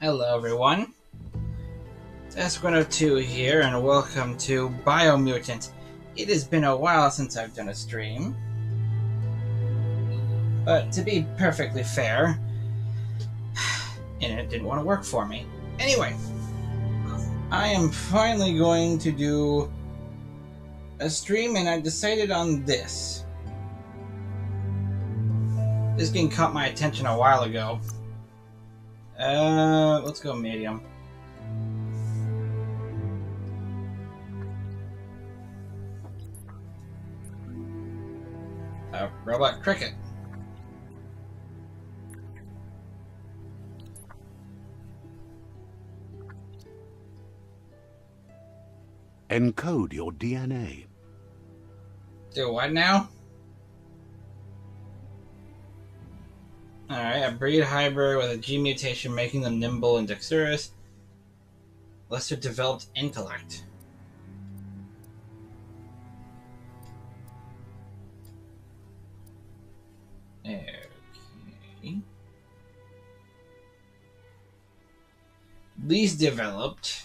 Hello everyone, Task102 here and welcome to Biomutant. It has been a while since I've done a stream, but to be perfectly fair, it didn't want to work for me. Anyway, I am finally going to do a stream and I decided on this. This game caught my attention a while ago. Let's go medium. Robot Cricket. Encode your DNA. Do what now? Alright, a breed hybrid with a G mutation making them nimble and dexterous. Lesser developed intellect. Okay. Least developed.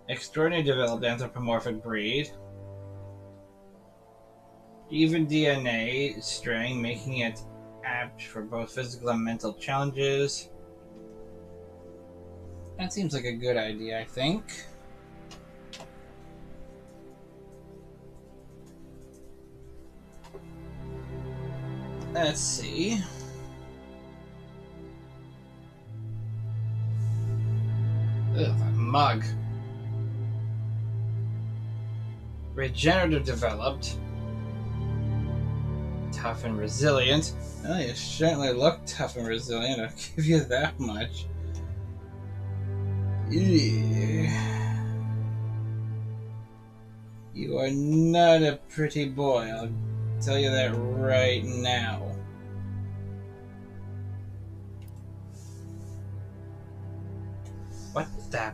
Extraordinarily developed anthropomorphic breed. Even DNA string, making it apt for both physical and mental challenges. That seems like a good idea, I think. Let's see. Ugh, that mug. Regenerative developed. Tough and resilient. Well, you certainly look tough and resilient, I'll give you that much. You are not a pretty boy, I'll tell you that right now. What the?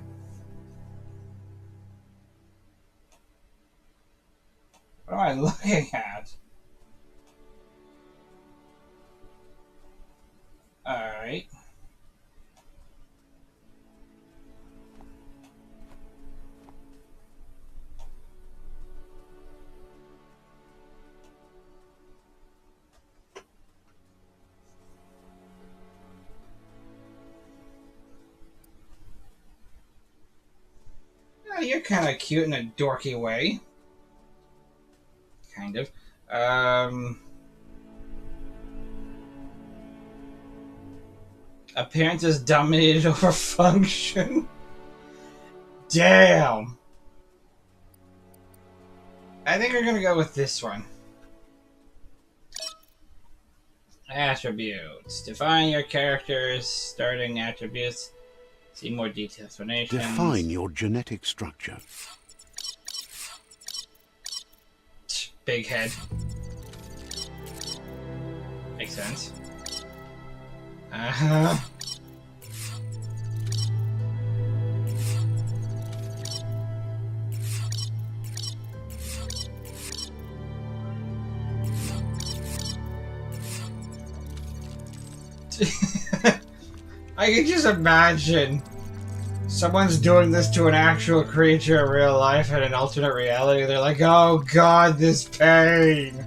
What am I looking at? Alright. Oh, you're kind of cute in a dorky way. Kind of. Appearance is dominated over function. Damn. I think we're gonna go with this one. Attributes. Define your character's starting attributes. See more detailed explanations. Define your genetic structure. Big head. Makes sense. Uh-huh. I can just imagine someone's doing this to an actual creature in real life in an alternate reality. They're like, oh god, this pain.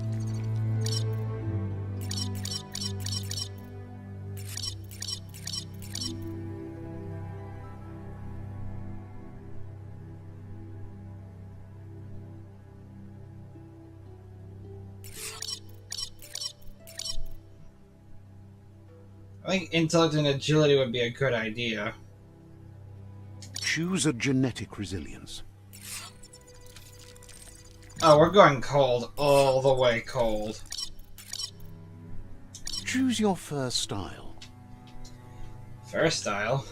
I think intellect and agility would be a good idea. Choose a genetic resilience. Oh, we're going cold. All the way cold. Choose your first style. First style?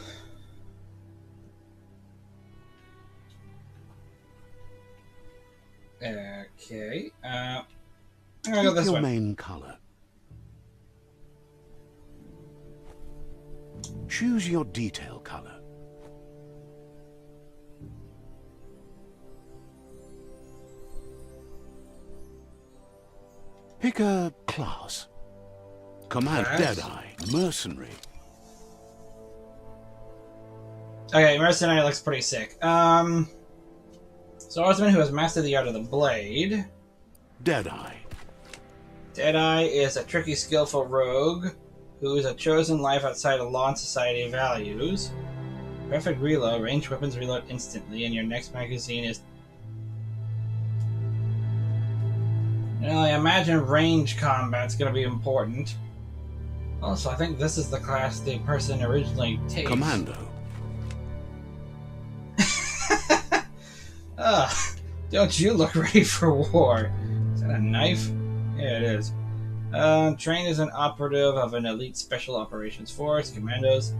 Okay. I'm gonna go Pick this your one. main color. Choose your detail color. Pick a class. Command Class? Deadeye, mercenary. Okay, Mercenary looks pretty sick. Swordsman who has mastered the art of the blade. Deadeye. Deadeye is a tricky, skillful rogue who is a chosen life outside of law and society values. Perfect reload. Ranged weapons reload instantly, and your next magazine is... I imagine range combat's going to be important. Also, I think this is the class the person originally takes. Commando. Don't you look ready for war? Is that a knife? Yeah, it is. Trained as an operative of an elite special operations force, commandos.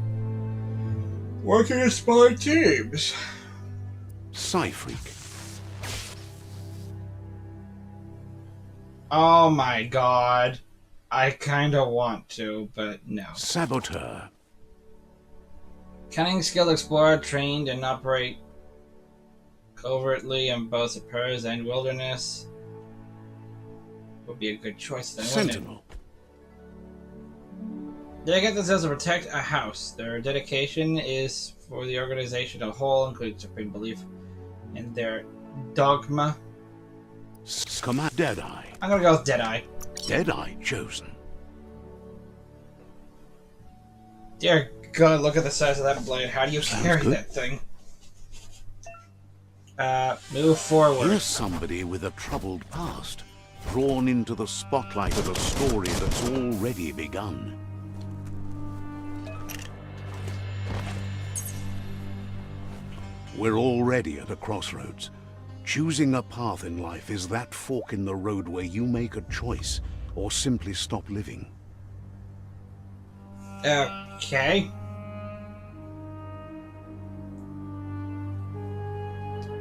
Working in smaller teams. Psyfreak. Oh my god. I kinda want to, but no. Saboteur. Cunning, skilled explorer, trained and operate covertly in both the prairies and wilderness. Would be a good choice then, wouldn't it? Sentinel. They get themselves to protect a house. Their dedication is for the organization as a whole, including supreme belief in their dogma. Command Deadeye. I'm gonna go with Deadeye. Deadeye chosen. Dear God, look at the size of that blade. How do you Sounds carry good. that thing? Move forward. Here's somebody with a troubled past, drawn into the spotlight of a story that's already begun. We're already at a crossroads. Choosing a path in life is that fork in the road where you make a choice or simply stop living. Okay.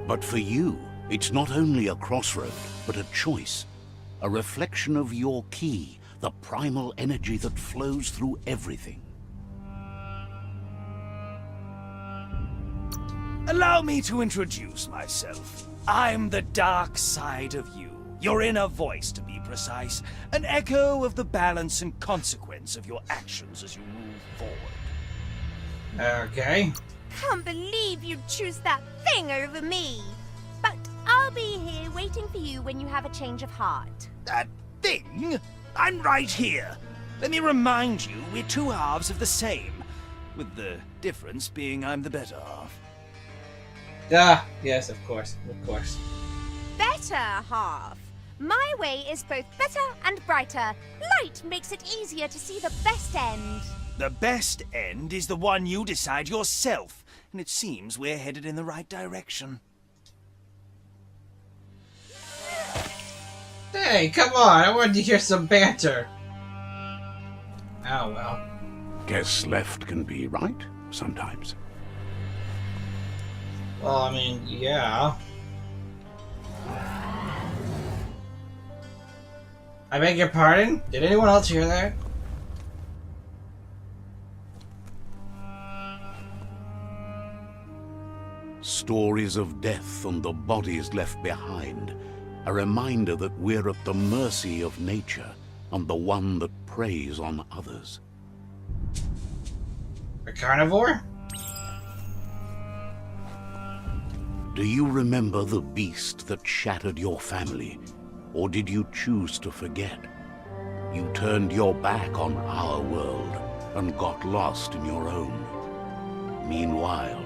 But for you, it's not only a crossroad, but a choice. A reflection of your key, the primal energy that flows through everything. Allow me to introduce myself. I'm the dark side of you. Your inner voice, to be precise. An echo of the balance and consequence of your actions as you move forward. Okay. Can't believe you'd choose that thing over me. But I'll be here waiting for you when you have a change of heart. That thing? I'm right here. Let me remind you, we're two halves of the same. With the difference being I'm the better half. Ah, yes, of course. Of course. Better half. My way is both better and brighter. Light makes it easier to see the best end. The best end is the one you decide yourself. And it seems we're headed in the right direction. Hey, come on. I wanted to hear some banter. Oh, well. Guess left can be right sometimes. Well, I mean, yeah. I beg your pardon? Did anyone else hear that? Stories of death and the bodies left behind. A reminder that we're at the mercy of nature and the one that preys on others. A carnivore? Do you remember the beast that shattered your family? Or did you choose to forget? You turned your back on our world and got lost in your own. Meanwhile,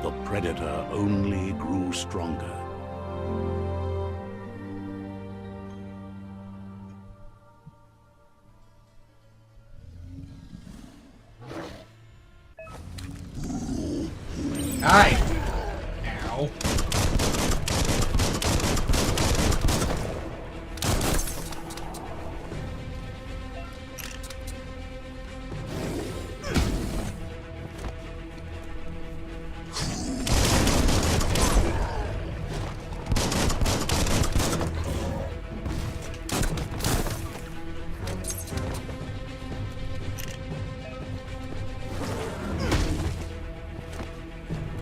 the predator only grew stronger. Hi. Ow.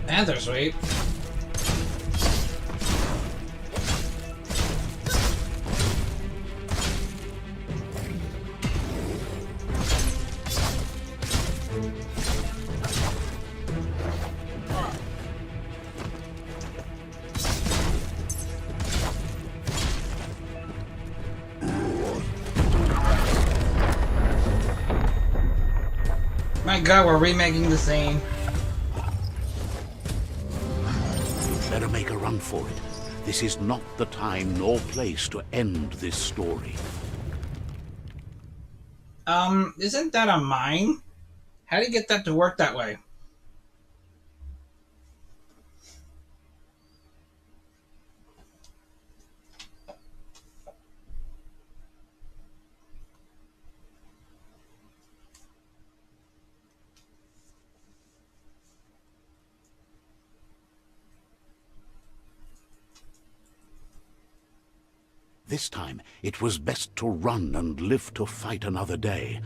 Panther sweep. My god, we're remaking the scene. You'd better make a run for it. This is not the time nor place to end this story. Isn't that a mine? How do you get that to work that way? This time, it was best to run and live to fight another day.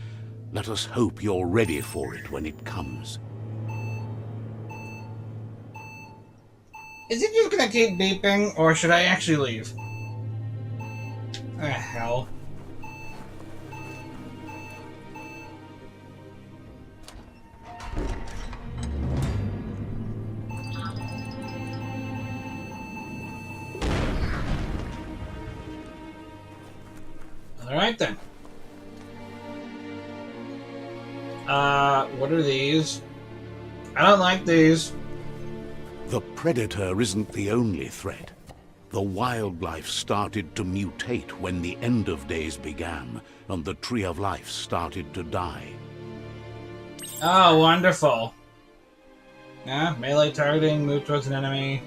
Let us hope you're ready for it when it comes. Is it just gonna keep beeping, or should I actually leave? Ah, hell. Alright then. What are these? I don't like these. The Predator isn't the only threat. The wildlife started to mutate when the end of days began, and the Tree of Life started to die. Oh, wonderful. Yeah, melee targeting, move towards an enemy.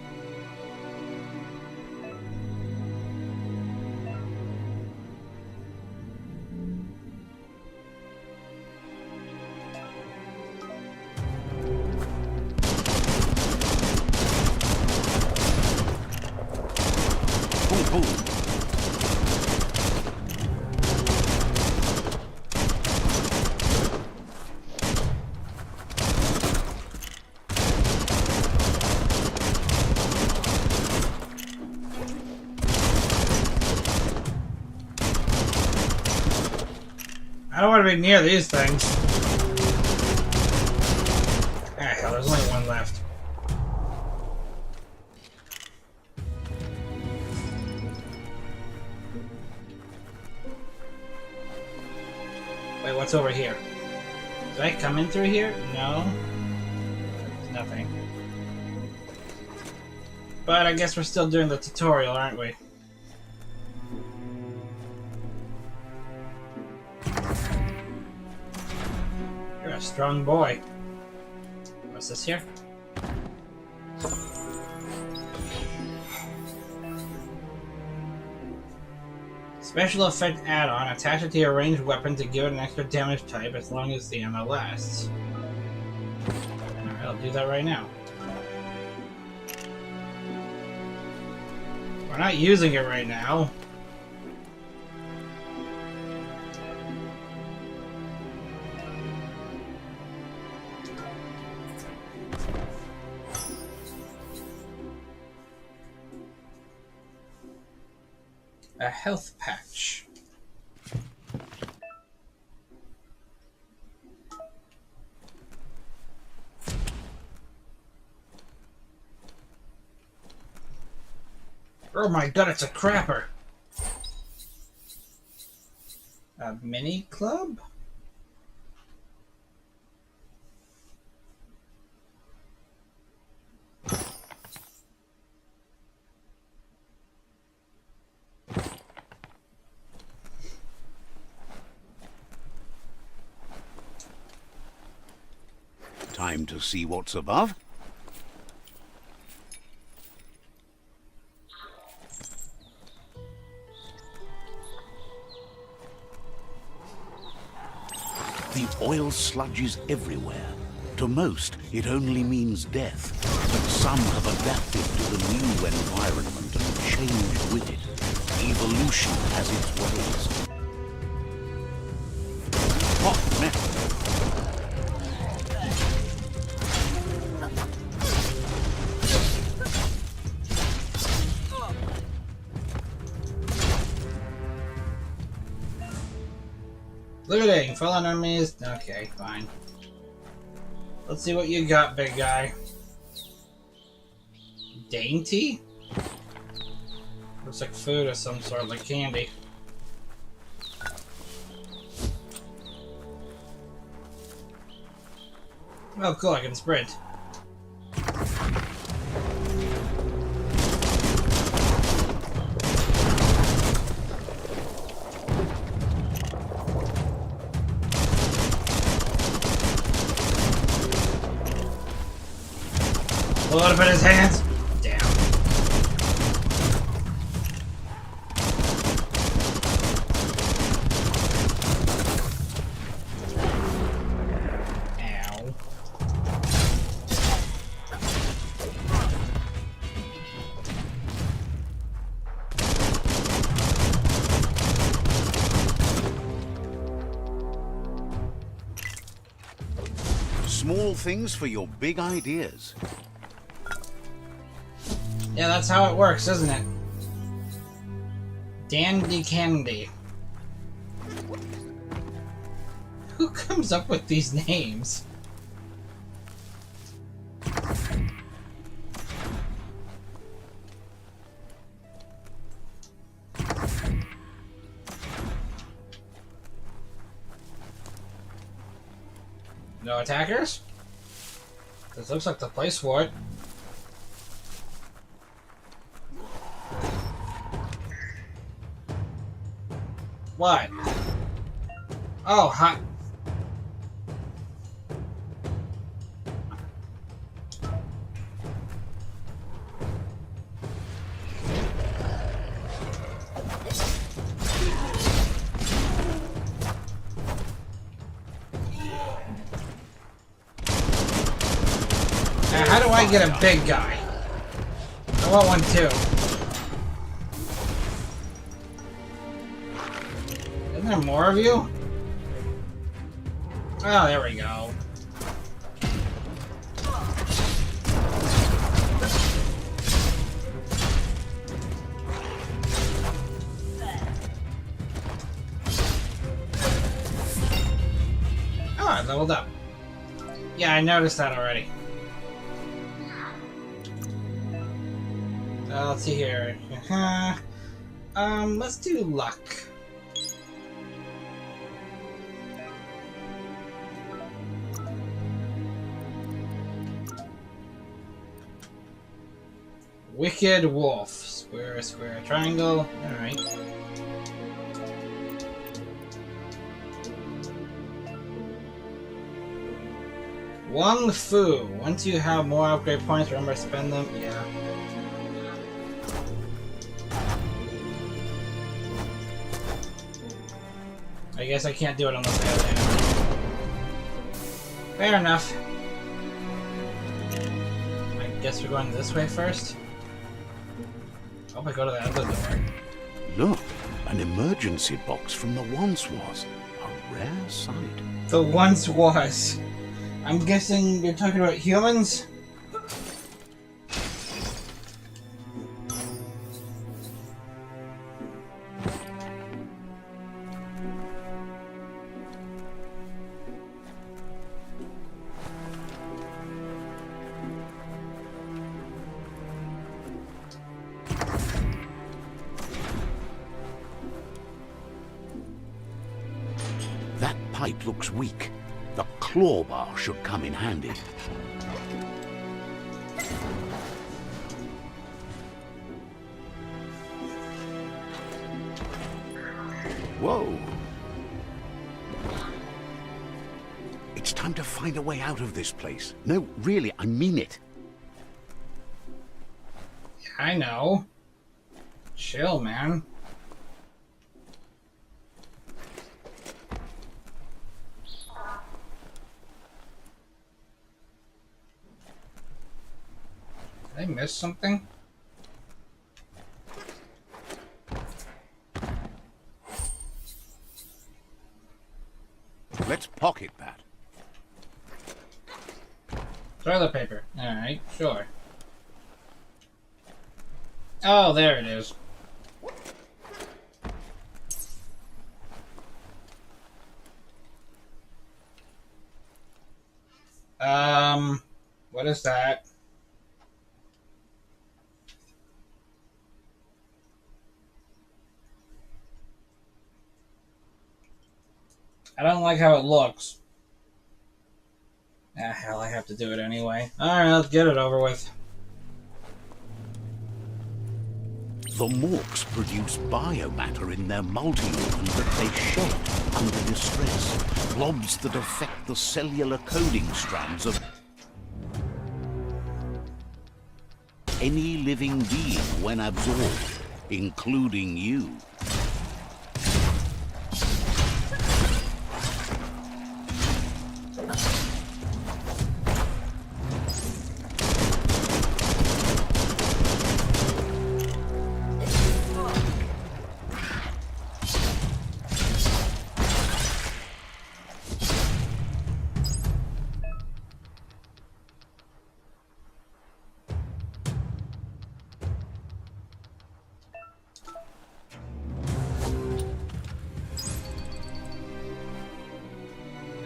Boom, boom. I don't want to be near these things. Ah, hell, there's only one left. Wait, what's over here? Did I come in through here? No. There's nothing. But I guess we're still doing the tutorial, aren't we? You're a strong boy. What's this here? Special effect add-on. Attach it to your ranged weapon to give it an extra damage type as long as the ammo lasts. Alright, I'll do that right now. We're not using it right now. A health patch. Oh my god, it's a crapper! A mini club? Time to see what's above. The oil sludge is everywhere. To most, it only means death. But some have adapted to the new environment and changed with it. Evolution has its ways. Hot metal. Looting! Fallen enemies? Okay, fine. Let's see what you got, big guy. Dainty? Looks like food of some sort, like candy. Oh, cool, I can sprint. Blow it up in his hands. Damn. Ow. Small things for your big ideas. Yeah, that's how it works, isn't it? Dandy Candy. Who comes up with these names? No attackers? This looks like the place for it. What? Oh, hi. Now, how do I get a big guy? I want one too. Isn't there more of you? Oh, there we go. Oh, I leveled up. Yeah, I noticed that already. Let's see here. Let's do luck. Wicked Wolf. Square, square, triangle. Alright. Wang Fu. Once you have more upgrade points, remember to spend them. Yeah. I guess I can't do it unless I have the enemy. Fair enough. I guess we're going this way first. Oh, I go to the other door. Look, an emergency box from the once was. A rare sight. The once was. I'm guessing you're talking about humans? That pipe looks weak. The claw bar should come in handy. Whoa! It's time to find a way out of this place. No, really, I mean it. I know. Chill, man. Did I miss something? Let's pocket that. Toilet paper. Alright, sure. Oh, there it is. What is that? I don't like how it looks. Ah, hell, I have to do it anyway. Alright, let's get it over with. The Morks produce biomatter in their multi-organ that they shed under distress. Blobs that affect the cellular coding strands of any living being when absorbed, including you.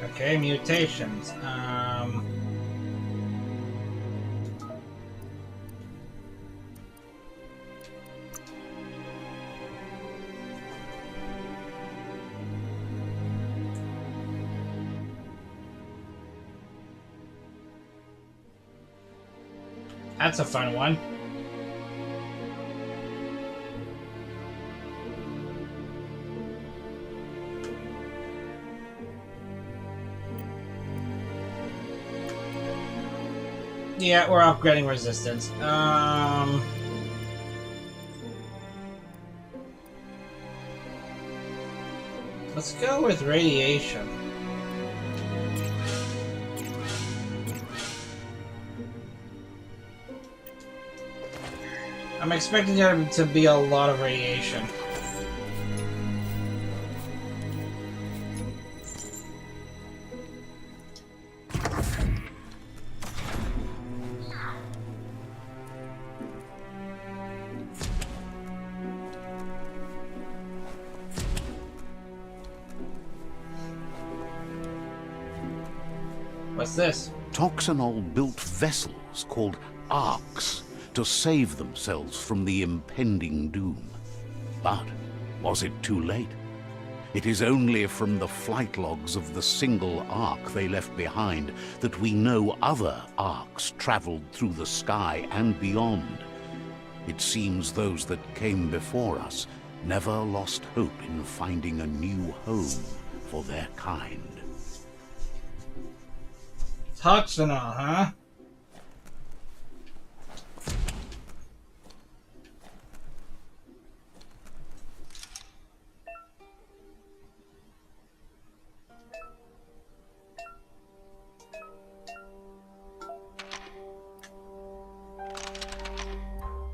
Okay, mutations. That's a fun one. Yeah, we're upgrading resistance. Let's go with radiation. I'm expecting there to be a lot of radiation. What's this? Toxanol built vessels called arcs to save themselves from the impending doom. But was it too late? It is only from the flight logs of the single arc they left behind that we know other arcs traveled through the sky and beyond. It seems those that came before us never lost hope in finding a new home for their kind. Toxanol, huh?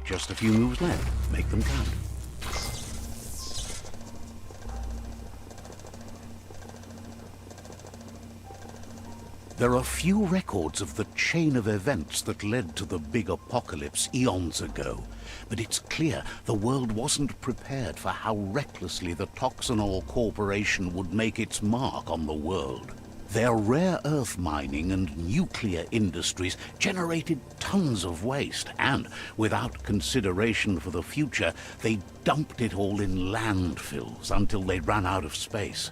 Just a few moves left. Make them count. There are few records of the chain of events that led to the big apocalypse eons ago, but it's clear the world wasn't prepared for how recklessly the Toxanol Corporation would make its mark on the world. Their rare earth mining and nuclear industries generated tons of waste, and without consideration for the future, they dumped it all in landfills until they ran out of space.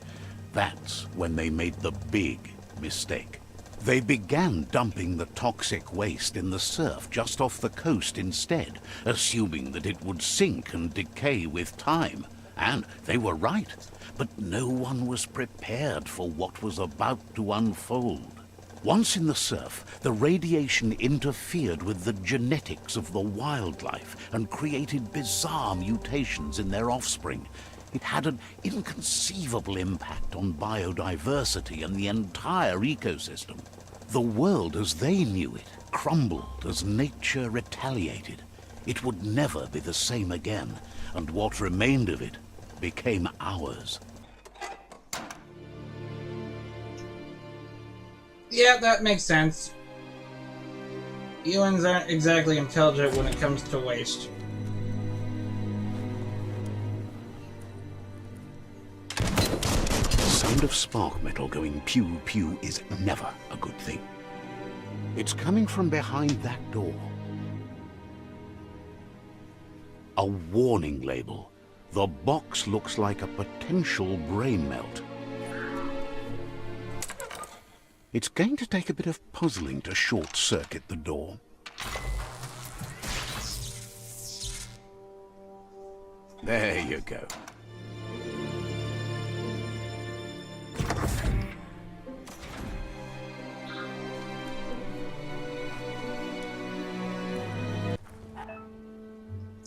That's when they made the big mistake. They began dumping the toxic waste in the surf just off the coast instead, assuming that it would sink and decay with time. And they were right, but no one was prepared for what was about to unfold. Once in the surf, the radiation interfered with the genetics of the wildlife and created bizarre mutations in their offspring. It had an inconceivable impact on biodiversity and the entire ecosystem. The world as they knew it crumbled as nature retaliated. It would never be the same again, and what remained of it became ours. Yeah, that makes sense. Humans aren't exactly intelligent when it comes to waste. The sound of spark metal going pew-pew is never a good thing. It's coming from behind that door. A warning label. The box looks like a potential brain melt. It's going to take a bit of puzzling to short-circuit the door. There you go.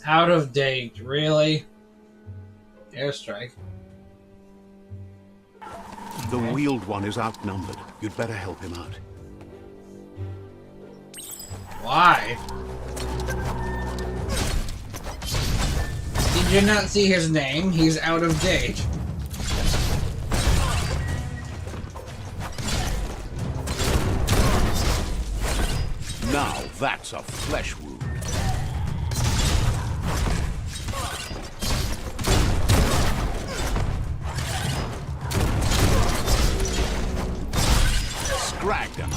Out of date, really? Airstrike. The wheeled one is outnumbered. You'd better help him out. Why? Did you not see his name? He's out of date. Now that's a flesh wound. Scragged him.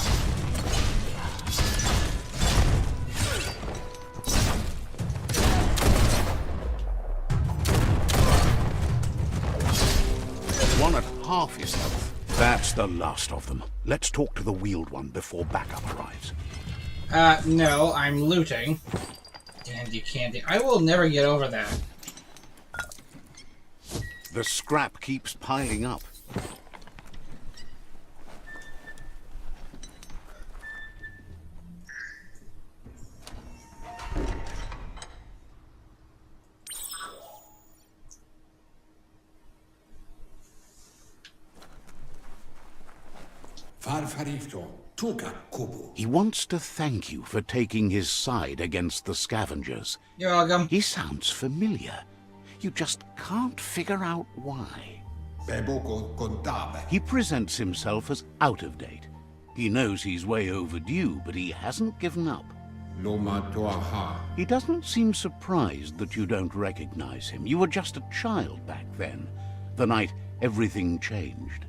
One at half his health. That's the last of them. Let's talk to the wheeled one before backup arrives. No, I'm looting. Dandy candy. I will never get over that. The scrap keeps piling up. He wants to thank you for taking his side against the scavengers. You're welcome. He sounds familiar. You just can't figure out why. He presents himself as out of date. He knows he's way overdue, but he hasn't given up. He doesn't seem surprised that you don't recognize him. You were just a child back then, the night everything changed.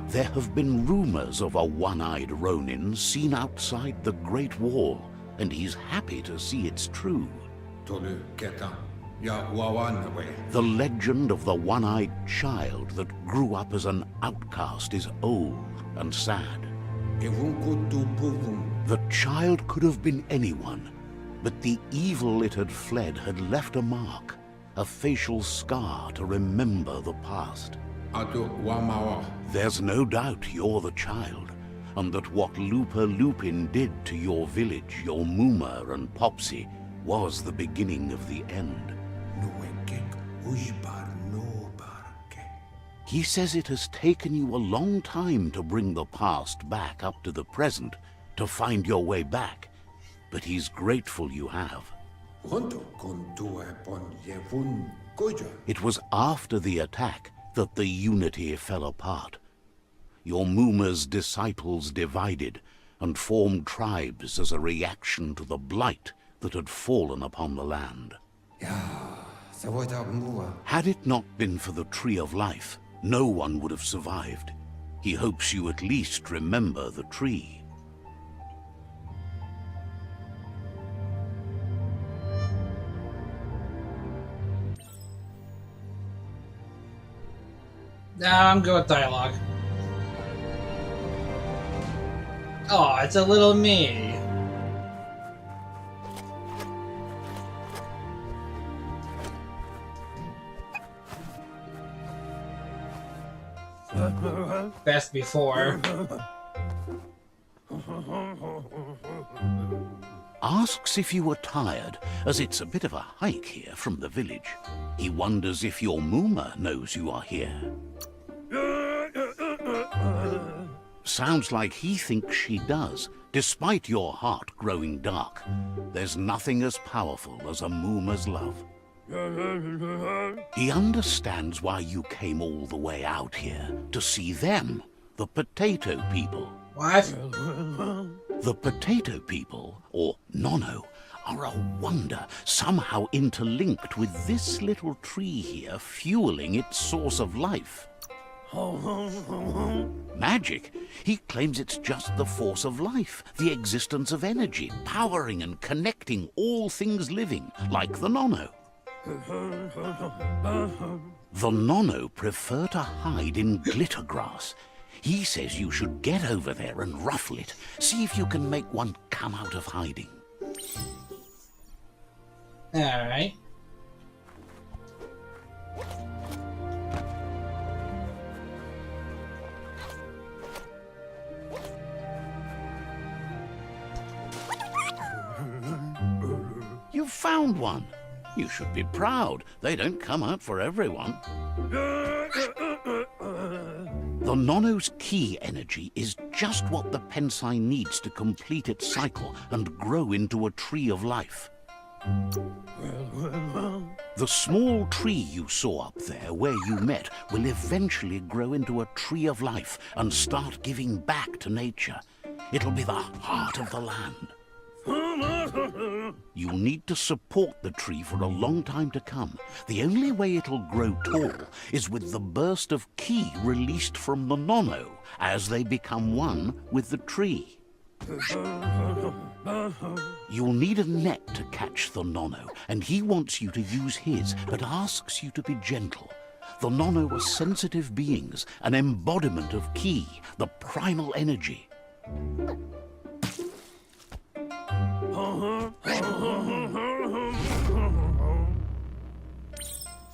There have been rumors of a one-eyed Ronin seen outside the Great Wall, and he's happy to see it's true. The legend of the one-eyed child that grew up as an outcast is old and sad. The child could have been anyone, but the evil it had fled had left a mark, a facial scar to remember the past. There's no doubt you're the child, and that what Lupa Lupin did to your village, your Muma and Popsy, was the beginning of the end. He says it has taken you a long time to bring the past back up to the present, to find your way back, but he's grateful you have. It was after the attack that the unity fell apart. Your Muma's disciples divided and formed tribes as a reaction to the blight that had fallen upon the land. Had it not been for the Tree of Life, no one would have survived. He hopes you at least remember the tree. Nah, I'm good with dialogue. Oh, it's a little me. Best before. Asks if you were tired, as it's a bit of a hike here from the village. He wonders if your Muma knows you are here. Sounds like he thinks she does, despite your heart growing dark. There's nothing as powerful as a Muma's love. He understands why you came all the way out here, to see them, the potato people. What? The potato people, or Nono, are a wonder, somehow interlinked with this little tree here, fueling its source of life. Magic? He claims it's just the force of life, the existence of energy, powering and connecting all things living, like the Nono. The Nono prefer to hide in glitter grass. He says you should get over there and ruffle it. See if you can make one come out of hiding. Alright. You've found one. You should be proud. They don't come out for everyone. The Nono's key energy is just what the Pensai needs to complete its cycle and grow into a tree of life. The small tree you saw up there where you met will eventually grow into a tree of life and start giving back to nature. It'll be the heart of the land. You'll need to support the tree for a long time to come. The only way it'll grow tall is with the burst of ki released from the Nono as they become one with the tree. You'll need a net to catch the Nono, and he wants you to use his, but asks you to be gentle. The Nono are sensitive beings, an embodiment of ki, the primal energy.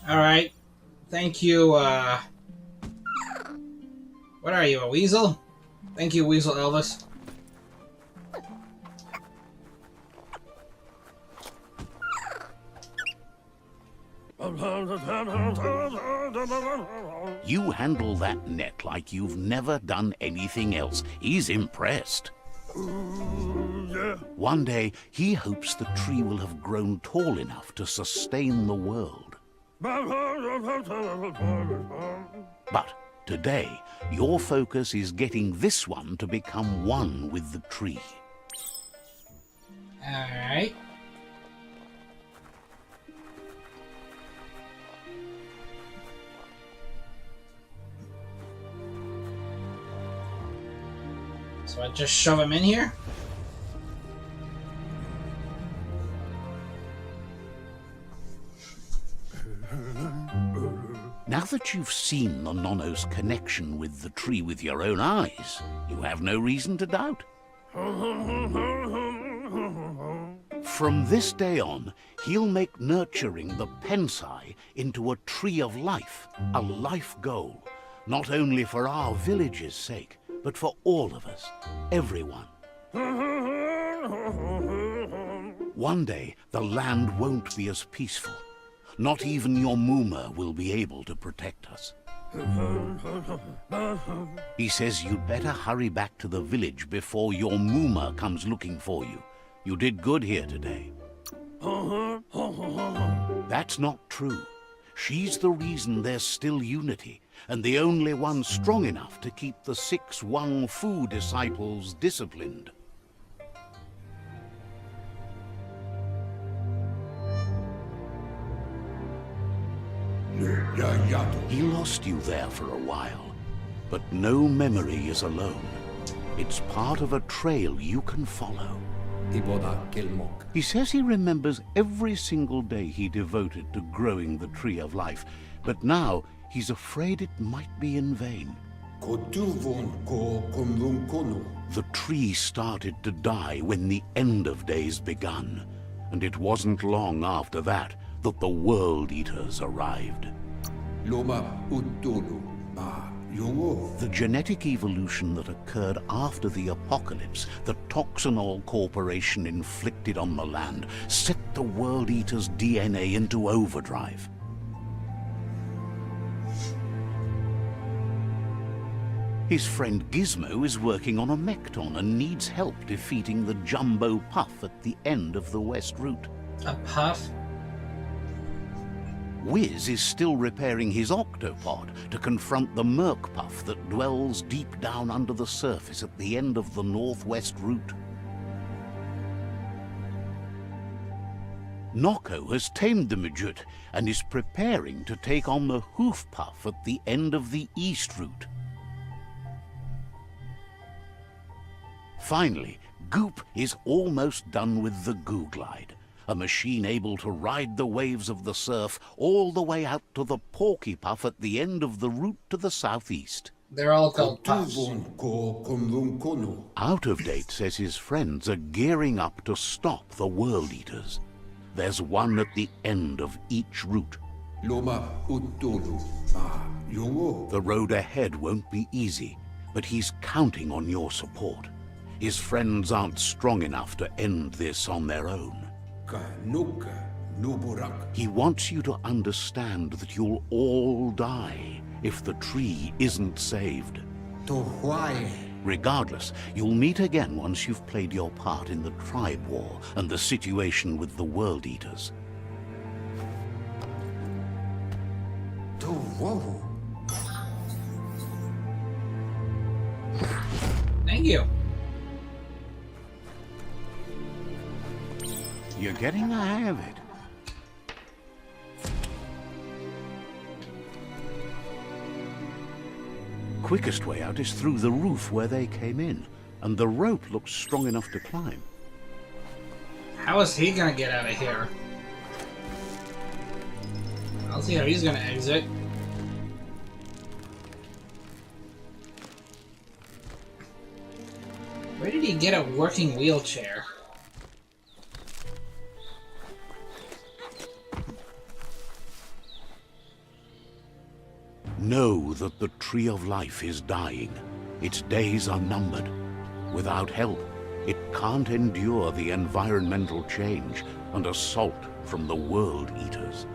Alright. Thank you, what are you, a weasel? Thank you, Weasel Elvis. You handle that net like you've never done anything else. He's impressed. One day, he hopes the tree will have grown tall enough to sustain the world. But today, your focus is getting this one to become one with the tree. Alright. So I just shove him in here? Now that you've seen the Nono's connection with the tree with your own eyes, you have no reason to doubt. From this day on, he'll make nurturing the Pensai into a tree of life, a life goal, not only for our village's sake, but for all of us, everyone. One day, the land won't be as peaceful. Not even your Muma will be able to protect us. He says you'd better hurry back to the village before your Muma comes looking for you. You did good here today. That's not true. She's the reason there's still unity, and the only one strong enough to keep the 6 Wang Fu disciples disciplined. He lost you there for a while, but no memory is alone. It's part of a trail you can follow. He says he remembers every single day he devoted to growing the tree of life, but now he's afraid it might be in vain. The tree started to die when the end of days begun, and it wasn't long after that that the World Eaters arrived. The genetic evolution that occurred after the apocalypse that Toxanol Corporation inflicted on the land set the World Eaters' DNA into overdrive. His friend Gizmo is working on a Mekton and needs help defeating the Jumbo Puff at the end of the West Route. A puff? Wiz is still repairing his octopod to confront the Merc Puff that dwells deep down under the surface at the end of the Northwest Route. Noko has tamed the Midget and is preparing to take on the Hoof Puff at the end of the East Route. Finally, Goop is almost done with the Goo Glide, a machine able to ride the waves of the surf all the way out to the Porky Puff at the end of the route to the southeast. They're all called puffs. Out of Date says his friends are gearing up to stop the World Eaters. There's one at the end of each route. The road ahead won't be easy, but he's counting on your support. His friends aren't strong enough to end this on their own. He wants you to understand that you'll all die if the tree isn't saved. Regardless, you'll meet again once you've played your part in the tribe war and the situation with the World Eaters. Thank you. You're getting the hang of it. Quickest way out is through the roof where they came in, and the rope looks strong enough to climb. How is he gonna get out of here? I'll see how he's gonna exit. Where did he get a working wheelchair? Know that the Tree of Life is dying. Its days are numbered. Without help, it can't endure the environmental change and assault from the World Eaters.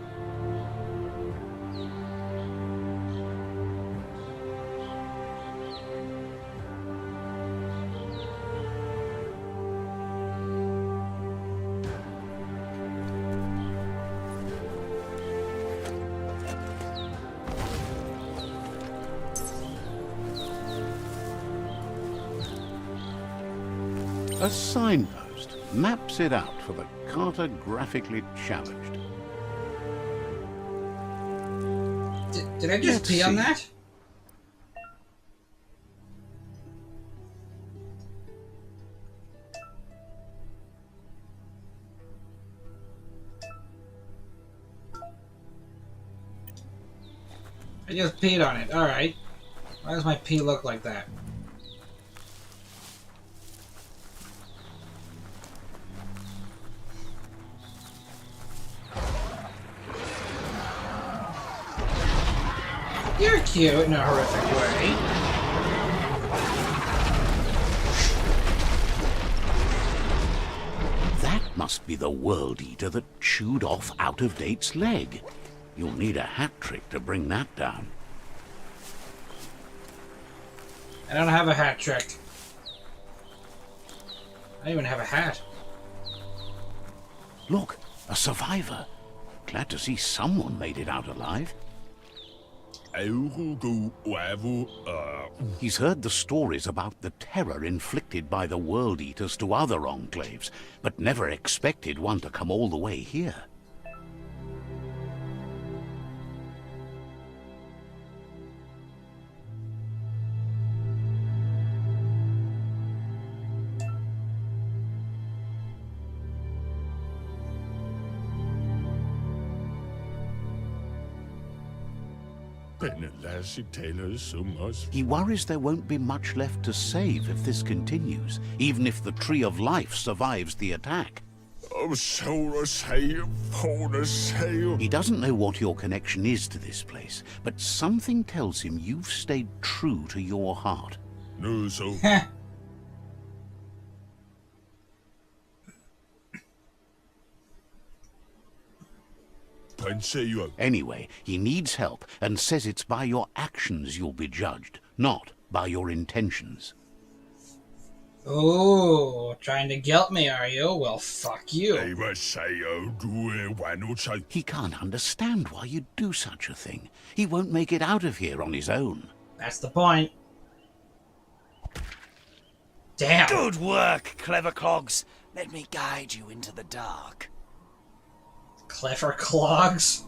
A signpost maps it out for the cartographically challenged. Did I just pee on that? I just peed on it. Alright. Why does my pee look like that? You're cute in a horrific way. That must be the World Eater that chewed off Out of Date's leg. You'll need a hat trick to bring that down. I don't have a hat trick. I don't even have a hat. Look, a survivor. Glad to see someone made it out alive. He's heard the stories about the terror inflicted by the World Eaters to other enclaves, but never expected one to come all the way here. He worries there won't be much left to save if this continues, even if the Tree of Life survives the attack. He doesn't know what your connection is to this place, but something tells him you've stayed true to your heart. Anyway, he needs help and says it's by your actions you'll be judged, not by your intentions. Oh, trying to guilt me, are you? Well, fuck you. He can't understand why you'd do such a thing. He won't make it out of here on his own. That's the point. Damn. Good work, clever clogs. Let me guide you into the dark. Clever clogs?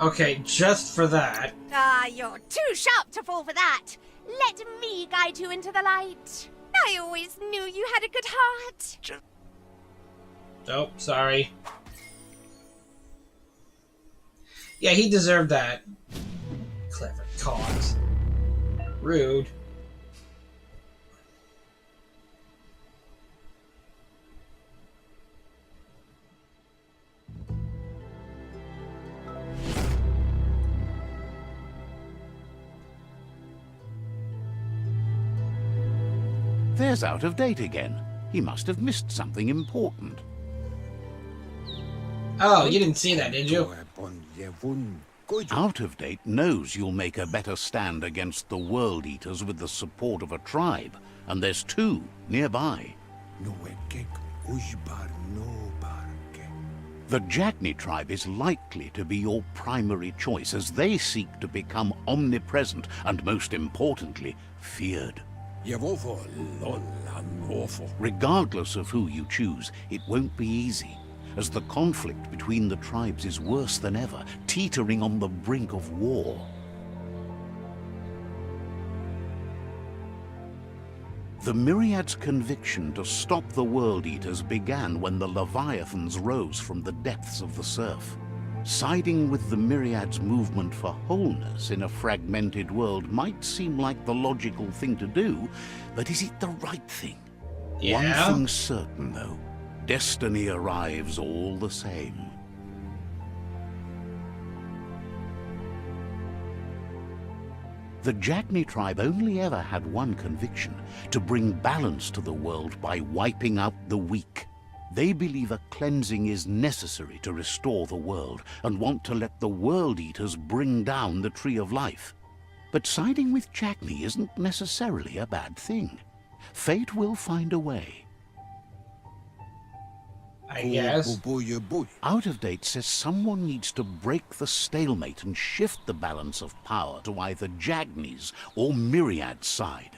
Okay, just for that. Ah, you're too sharp to fall for that. Let me guide you into the light. I always knew you had a good heart. Oh, sorry. Yeah, he deserved that. Clever clogs. Rude. There's Out of Date again. He must have missed something important. Oh, you didn't see that, did you? Out of Date knows you'll make a better stand against the World Eaters with the support of a tribe, and there's 2 nearby. The Jagni tribe is likely to be your primary choice as they seek to become omnipresent and, most importantly, feared. Regardless of who you choose, it won't be easy, as the conflict between the tribes is worse than ever, teetering on the brink of war. The Myriad's conviction to stop the World Eaters began when the Leviathans rose from the depths of the surf. Siding with the Myriad's movement for wholeness in a fragmented world might seem like the logical thing to do, but is it the right thing? Yeah. One thing's certain, though. Destiny arrives all the same. The Jagni tribe only ever had one conviction: to bring balance to the world by wiping out the weak. They believe a cleansing is necessary to restore the world, and want to let the World Eaters bring down the Tree of Life. But siding with Jagni isn't necessarily a bad thing. Fate will find a way. I guess. Out of Date says someone needs to break the stalemate and shift the balance of power to either Jagni's or Myriad's side.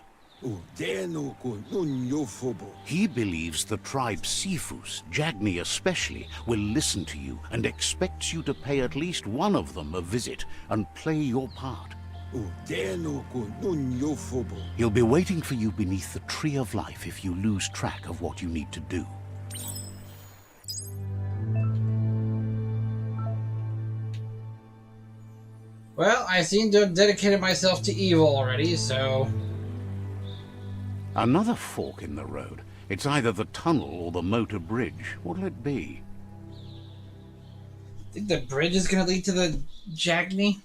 He believes the tribe Sifus, Jagni especially, will listen to you and expects you to pay at least one of them a visit and play your part. He'll be waiting for you beneath the Tree of Life if you lose track of what you need to do. Well, I seem to have dedicated myself to evil already, so... Another fork in the road. It's either the tunnel or the motor bridge. What'll it be? Think the bridge is gonna lead to the Jagni?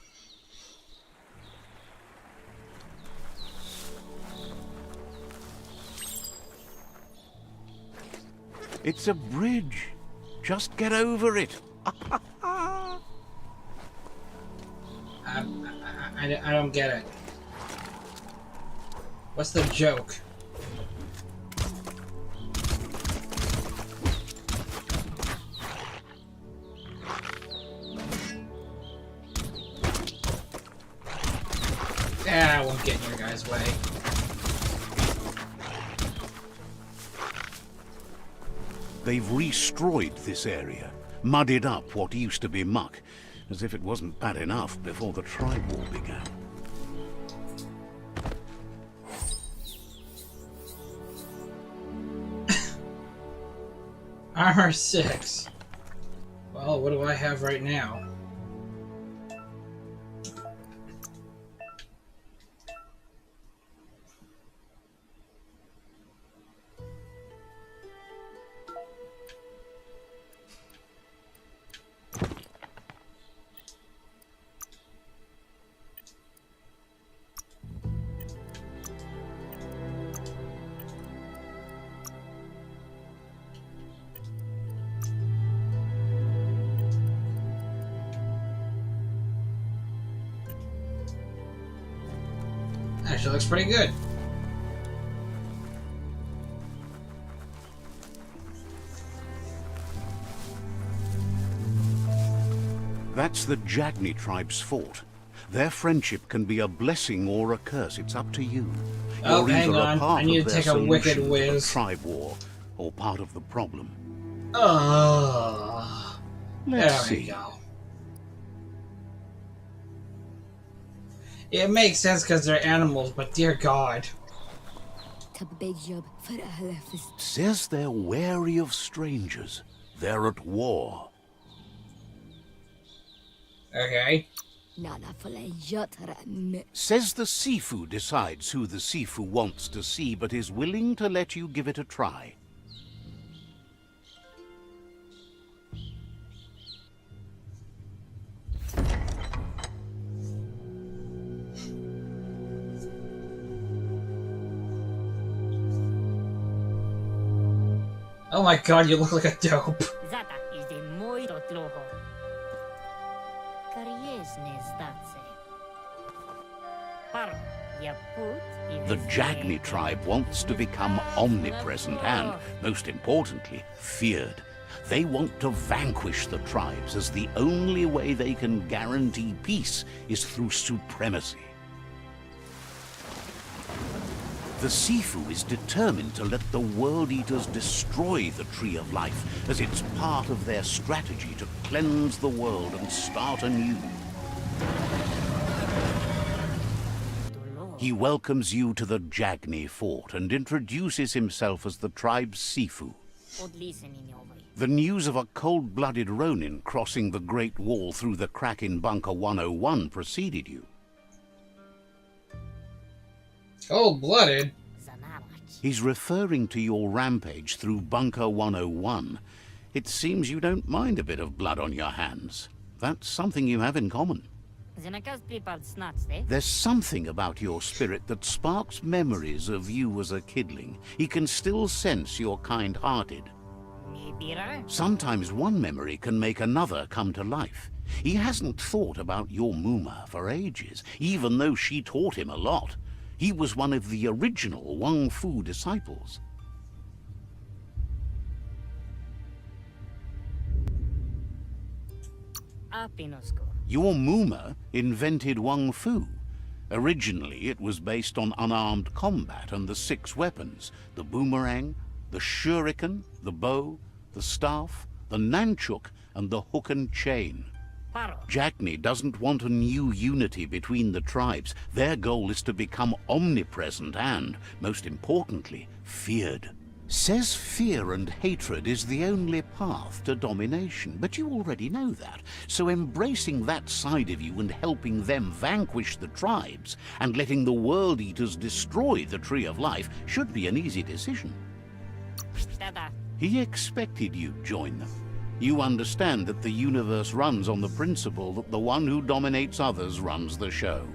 It's a bridge. Just get over it. I don't get it. What's the joke? I won't get in your guys' way. They've destroyed this area, muddied up what used to be muck, as if it wasn't bad enough before the tribe war began. Armor 6. Well, what do I have right now? Actually looks pretty good. That's the Jagni tribe's fort. Their friendship can be a blessing or a curse. It's up to you. Oh, You're hang either on. a part I need of to their take a wicked solution to the whiz. tribe war, or part of the problem. There Let's we see. go. It makes sense because they're animals, but dear God. Says they're wary of strangers. They're at war. Okay. Says the Sifu decides who the Sifu wants to see, but is willing to let you give it a try. Oh my god, you look like a dope. The Jagni tribe wants to become omnipresent and, most importantly, feared. They want to vanquish the tribes, as the only way they can guarantee peace is through supremacy. The Sifu is determined to let the World Eaters destroy the Tree of Life, as it's part of their strategy to cleanse the world and start anew. He welcomes you to the Jagni fort and introduces himself as the tribe's Sifu. The news of a cold-blooded Ronin crossing the Great Wall through the crack in Bunker 101 preceded you. Cold-blooded? He's referring to your rampage through Bunker 101. It seems you don't mind a bit of blood on your hands. That's something you have in common. There's something about your spirit that sparks memories of you as a kidling. He can still sense you're kind-hearted. Sometimes one memory can make another come to life. He hasn't thought about your Muma for ages, even though she taught him a lot. He was one of the original Wang Fu disciples. Your Muma invented Wang Fu. Originally, it was based on unarmed combat and the 6 weapons: the boomerang, the shuriken, the bow, the staff, the nunchuk, and the hook and chain. Jagni doesn't want a new unity between the tribes. Their goal is to become omnipresent and, most importantly, feared. Says fear and hatred is the only path to domination, but you already know that. So embracing that side of you and helping them vanquish the tribes and letting the World Eaters destroy the Tree of Life should be an easy decision. He expected you'd join them. You understand that the universe runs on the principle that the one who dominates others runs the show.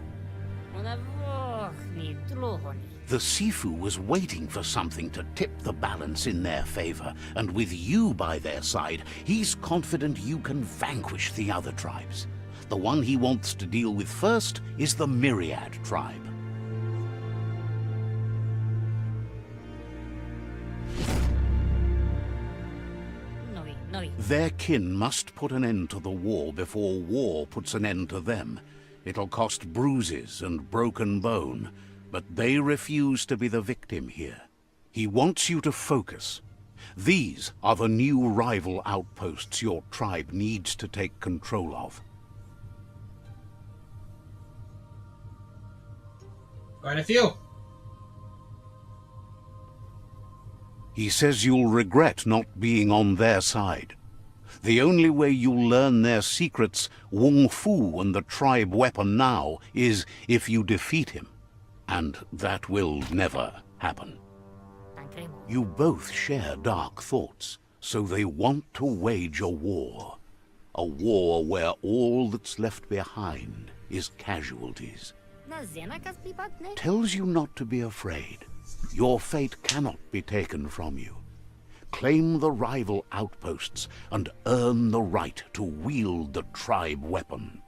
The Sifu was waiting for something to tip the balance in their favor, and with you by their side, he's confident you can vanquish the other tribes. The one he wants to deal with first is the Myriad tribe. Their kin must put an end to the war before war puts an end to them. It'll cost bruises and broken bone, but they refuse to be the victim here. He wants you to focus. These are the new rival outposts your tribe needs to take control of. Quite a few. He says you'll regret not being on their side. The only way you'll learn their secrets, Wung Fu and the tribe weapon now, is if you defeat him. And that will never happen. You both share dark thoughts, so they want to wage a war. A war where all that's left behind is casualties. Tells you not to be afraid. Your fate cannot be taken from you. Claim the rival outposts and earn the right to wield the tribe weapon.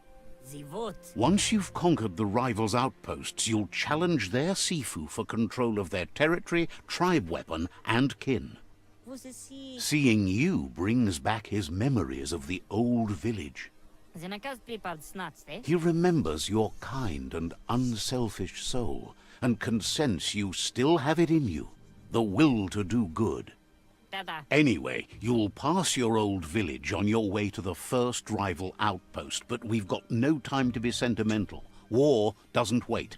Once you've conquered the rivals' outposts, you'll challenge their Sifu for control of their territory, tribe weapon, and kin. Seeing you brings back his memories of the old village. He remembers your kind and unselfish soul, and can sense you still have it in you, the will to do good. Anyway, you'll pass your old village on your way to the first rival outpost, but we've got no time to be sentimental. War doesn't wait.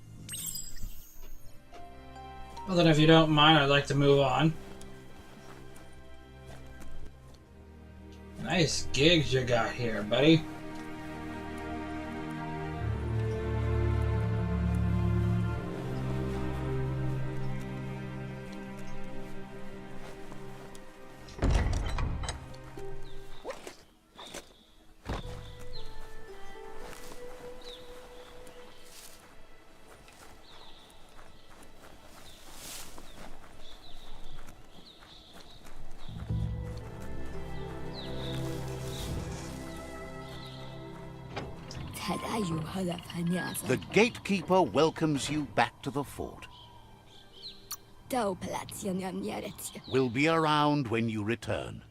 Well then, if you don't mind, I'd like to move on. Nice gigs you got here, buddy. The gatekeeper welcomes you back to the fort. We'll be around when you return.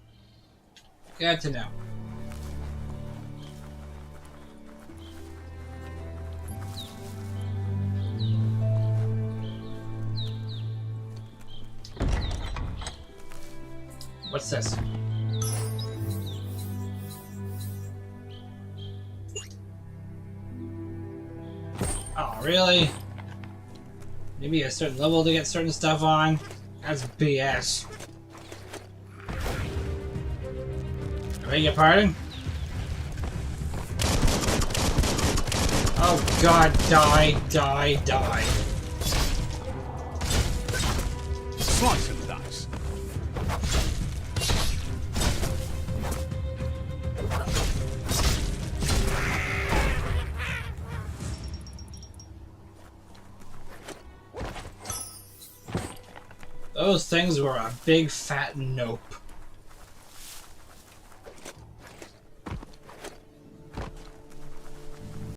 Good to know. What's this? Oh, really? Maybe a certain level to get certain stuff on? That's BS. I beg your pardon? Oh god, die, die, die. Slice and dice. Those things were a big fat nope.